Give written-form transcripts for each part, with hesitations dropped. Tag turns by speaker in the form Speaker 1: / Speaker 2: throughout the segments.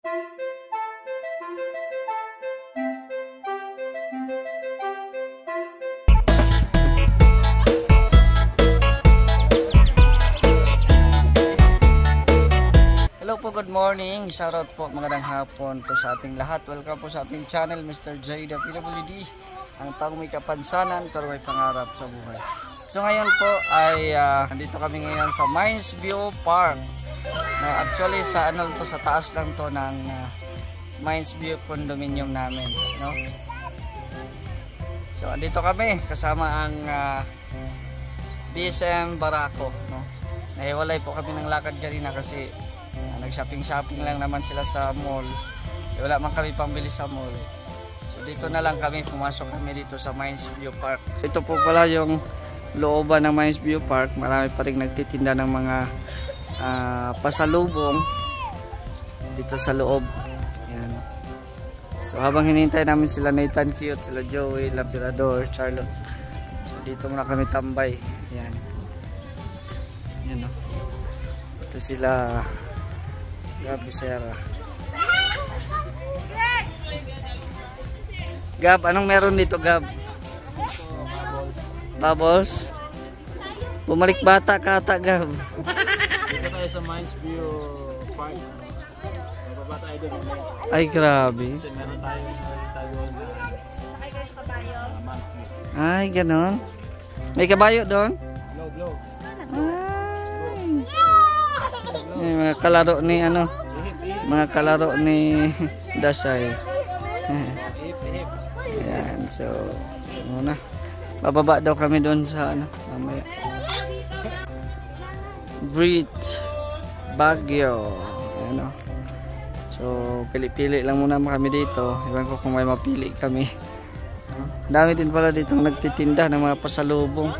Speaker 1: Hello po, good morning. Shoutout po, magandang hapon po sa ating lahat. Welcome po sa ating channel, Mr. J, the PWD. Ang taong may kapansanan pero may pangarap sa buhay. So ngayon po ay nandito kami ngayon sa Mines View Park. Actually sa ano to, sa taas lang to ng Mines View condominium namin, no? So andito kami kasama ang BSM Barako, no? Nahiwalay po kami ng lakad kanina kasi nag-shopping lang naman sila sa mall. Wala man kami pambili sa mall. So dito na lang kami, pumasok kami dito sa Mines View Park. Ito po pala yung looban ng Mines View Park. Marami pa rin nagtitinda ng mga pasalubong dito sa loob. Yan. So habang hinihintay namin sila Nathan Cute, sila Joey, Lapirador, Charlotte. So dito muna kami tambay. Yan. Yan o. Ito sila Gab, Sarah. Gab, anong meron dito, Gab? Bubbles. Bumalik bata ka ata, Gab.
Speaker 2: Dito tayo sa Mines View Park. Mababa tayo doon.
Speaker 1: Ay, grabe.
Speaker 2: Kasi meron tayong monthly.
Speaker 1: Ay, ganon. May kabayo doon?
Speaker 2: Blow.
Speaker 1: Ay, mga kalaro ni ano? Mga kalaro ni Dasay. Ayan, so muna. Bababa daw kami doon sa ano, mamaya. Bridge Baguio. Ayan o. So pili-pili lang muna kami dito. Iwan ko kung may mapili kami. Dami din pala dito nagtitinda ng mga pasalubong.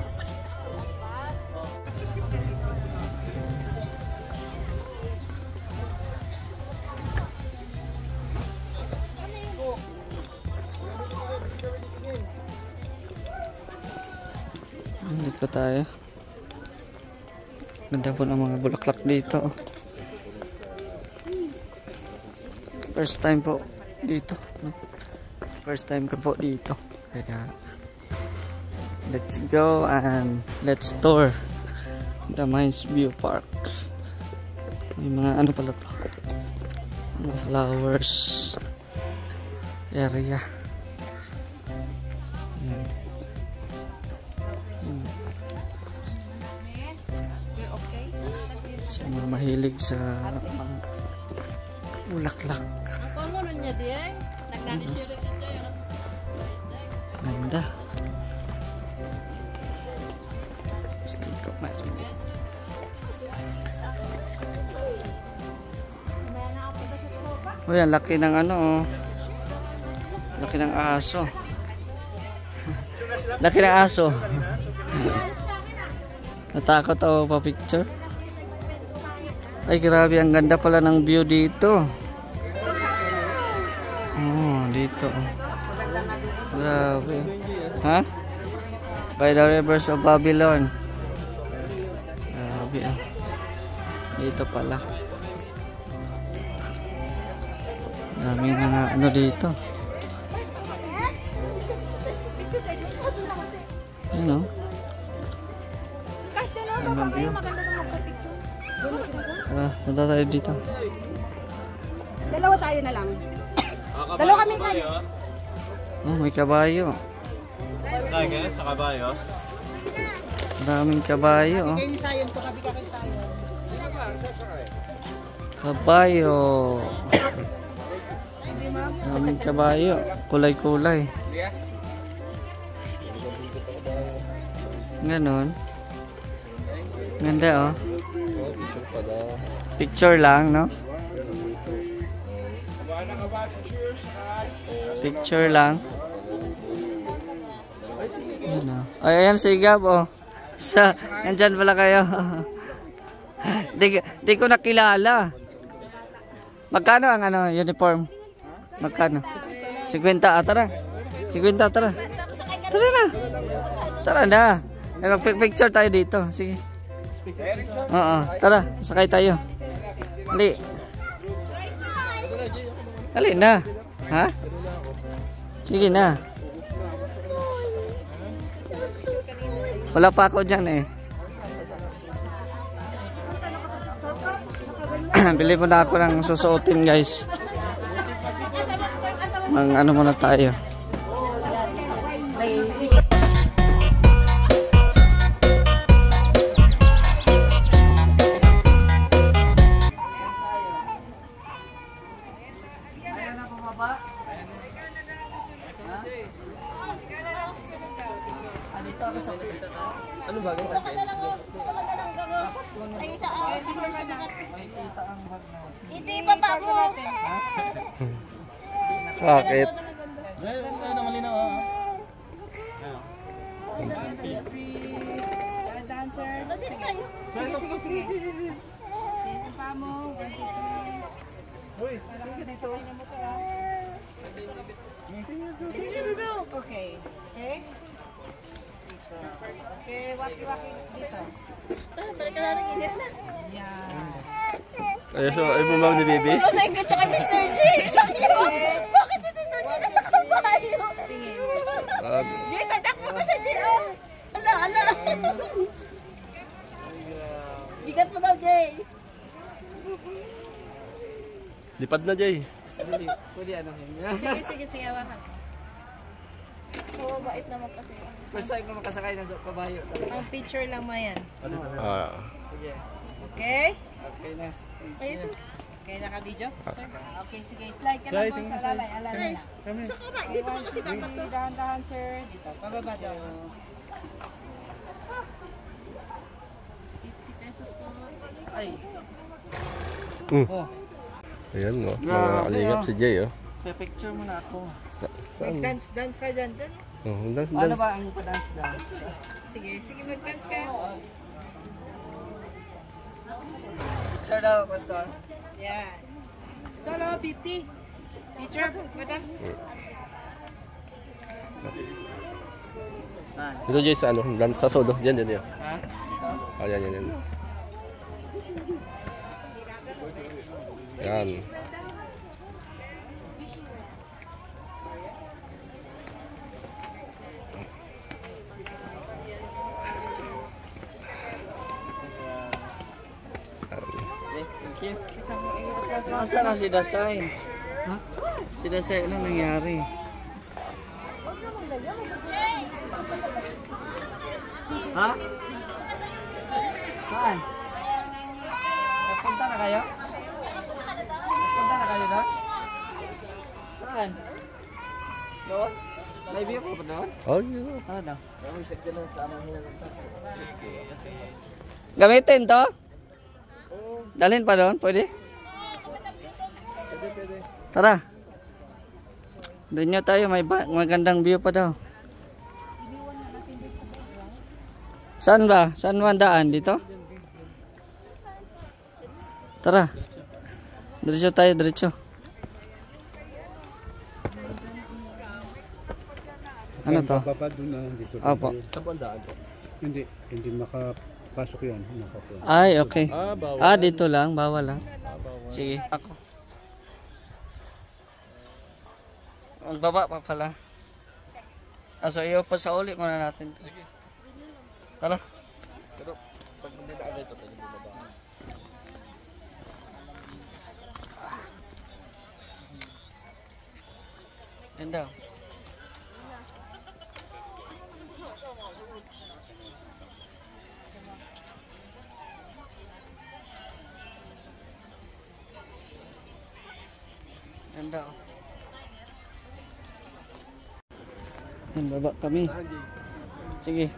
Speaker 1: Dito tayo. Ganda po ng mga bulaklak dito. First time po dito. First time ko po dito. Kaya let's go and let's tour the Mines View Park. May mga ano pala to, mga flowers area. Sa mga mahilig sa bulaklak. Ganda. Oh, yan, laki ng ano, oh. Laki ng aso. Laki ng aso. Natakot ako pa picture. Ay, grabe, ang ganda pala ng view dito. Oh, dito. Grabe. Ha? By the rivers of Babylon. Grabe, ah. Dito pala. Daming mga ano dito. Ano? Ano view? Punta tayo dito.
Speaker 3: Dalawa tayo na lang. Dalawa kami kayo.
Speaker 1: Oh, may kabayo.
Speaker 2: Sa kabayo?
Speaker 1: Maraming kabayo. Oh. Kabayo. Maraming kabayo. Kulay-kulay. Ganon. Ganda, oh. Picture lang, no? Picture lang. Ay, ayan si Gab, oh. Nandyan pala kayo. Di ko nakilala. Magkano ang ano, uniform? Magkano? 50, tara. 50, tara. Tara na. Tara na. Mag-picture tayo dito. Sige. Oo, tara. Sakay tayo. Dali. Dali na. Ha? Sige na. Wala pa ako dyan eh. Bili mo na ako ng susuotin guys. Ano muna tayo. Ano ba?
Speaker 3: Hindi pa pa mo.
Speaker 1: Bakit?
Speaker 2: Ayun, malinaw ah.
Speaker 3: Dancer. Sige, sige. Dito pa mo.
Speaker 2: Uy, tingin dito.
Speaker 3: Okay. Okay? Okay, waki-waki dito. Balik ka na ng init na. Yan.
Speaker 2: Ay, so, ay bumang ni baby?
Speaker 3: Ano na ingit siya kay Mr. G? Bakit ito niya nakakabayo? Tingin. Jay, tatakbo ka siya, Jay. Ala, ala. Gigat mo daw, Jay.
Speaker 2: Lipad na, Jay.
Speaker 1: Pwede ano
Speaker 3: Sige, sige, sige. Awakan. Oo, bait naman kasi.
Speaker 1: First time ko makasakay ng kabayo.
Speaker 3: Ang picture lang mo yan.
Speaker 1: Sige.
Speaker 3: Okay?
Speaker 1: Okay na.
Speaker 3: Okay, naka-video? Sir? Okay, sige. Slide ka lang po sa alalay. Alalay na. Sa kaba, dito ka kasi dapat to. Dahan-dahan, sir. Dito, pababa daw. 50 pesos po.
Speaker 1: Ay.
Speaker 2: Oh. Ayan, no. Nakakalingap si Jay, oh.
Speaker 1: Picture mo na ako.
Speaker 3: Mag-dance ka dyan.
Speaker 2: Oh, dance,
Speaker 1: Ano
Speaker 2: dance.
Speaker 1: ba ang pa-dance dance?
Speaker 3: Sige, sige, mag-dance ka.
Speaker 1: Picture daw, Pastor.
Speaker 3: Yan. Solo, 50. Picture, madam.
Speaker 1: Saan?
Speaker 2: Dito, Jay, sa ano? Sa sodo. Diyan, diyan, diyan.
Speaker 1: Ha?
Speaker 2: Oh, yan, yan, yan. Yan.
Speaker 1: Thank you. Nasaan na si Dasay? Ha? Si Dasay, ano nangyari? Ha? Saan? Punta na kayo? Punta na kayo doon? Saan? Doon? May view pa doon?
Speaker 2: Oh, yeah.
Speaker 1: Ano daw? Gamitin to? Dalhin pa doon? Pwede? Tara. Doon nyo tayo. May magandang view pa daw. Saan ba? Saan mo ang daan? Dito? Tara. Diretso tayo. Diretso. Ano to?
Speaker 4: Bababa doon na dito.
Speaker 1: Opo.
Speaker 4: Hindi makapasok yan.
Speaker 1: Ay, okay.
Speaker 2: bawal.
Speaker 1: Dito lang. Bawal lang. Sige. Ako. Magbaba pa pala. So, iyo pa sa uli muna natin. Tara.
Speaker 2: Pero, pag hindi na ito, pwede bumaba.
Speaker 1: Yan daw. Yan daw. Yan, baba kami. Sige.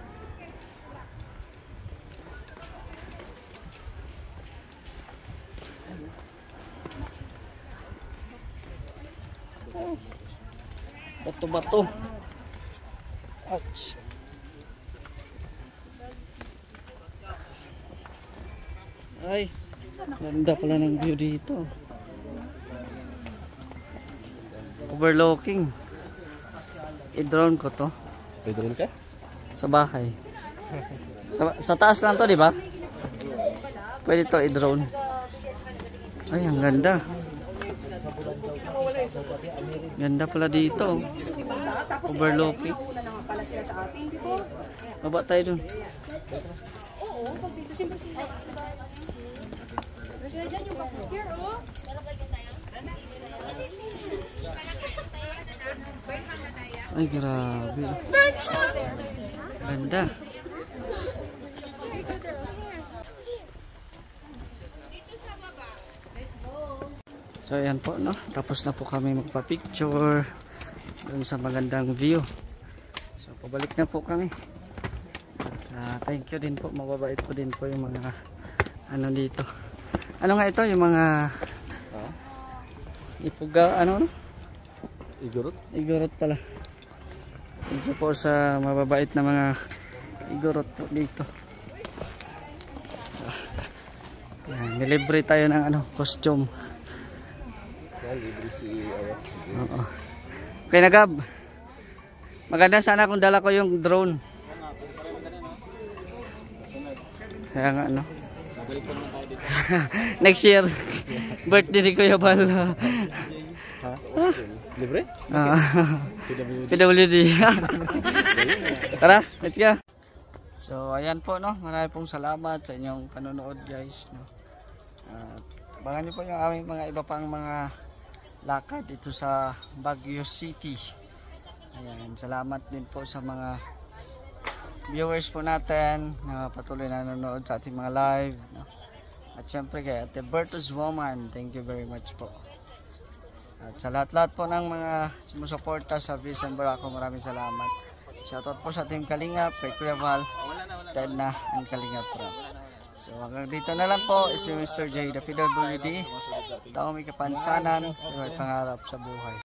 Speaker 1: Bato-bato. Ouch. Ay, ganda pala ng view dito. Overlooking. I-drone ko to.
Speaker 2: May drone ka?
Speaker 1: Sa bahay. Sa taas lang to, di ba? Pwede to i-drone. Ay, ang ganda. Ganda pala dito. Overlooking.
Speaker 3: Una naman pala sila sa atin, di ba?
Speaker 1: Baba tayo dun.
Speaker 3: Oo, pag dito siyempre sila. Pero sila dyan yung here, oh.
Speaker 1: Ay, grabe. Ganda. So, ayan po, no? Tapos na po kami magpa-picture dun sa magandang view. So, pabalik na po kami. Thank you din po. Mababait po din po yung mga ano dito. Ano nga ito? Yung mga ipuga, ano?
Speaker 2: Igorot?
Speaker 1: Igorot pala. Thank you po sa mababait na mga igorot po dito. Nilibre tayo ng ano, costume.
Speaker 2: Libre si Awak.
Speaker 1: Oo. Okay na, Gab. Maganda sana kung dala ko yung drone. Kaya nga, no? Next year, birthday ni Kuya Bal.
Speaker 2: Libre?
Speaker 1: PWD. Tara, let's go. So, ayan po, no? Marami pong salamat sa inyong panonood, guys. No? Abangan nyo po yung aming mga iba pang mga lakad dito sa Baguio City. Ayan, salamat din po sa mga viewers po natin na patuloy na nanonood sa ating mga live, no? At syempre kay Ate Bertus Woman, thank you very much po. At sa lahat-lahat po ng mga sumusuporta sa Vision Barako, maraming salamat. Shoutout po sa Team Kalingap, kay Kuya Val, Ted na ang Kalingap Pro. So hanggang dito na lang po, is Mr. J, the PWD. Tao may kapansanan, may pangarap sa buhay.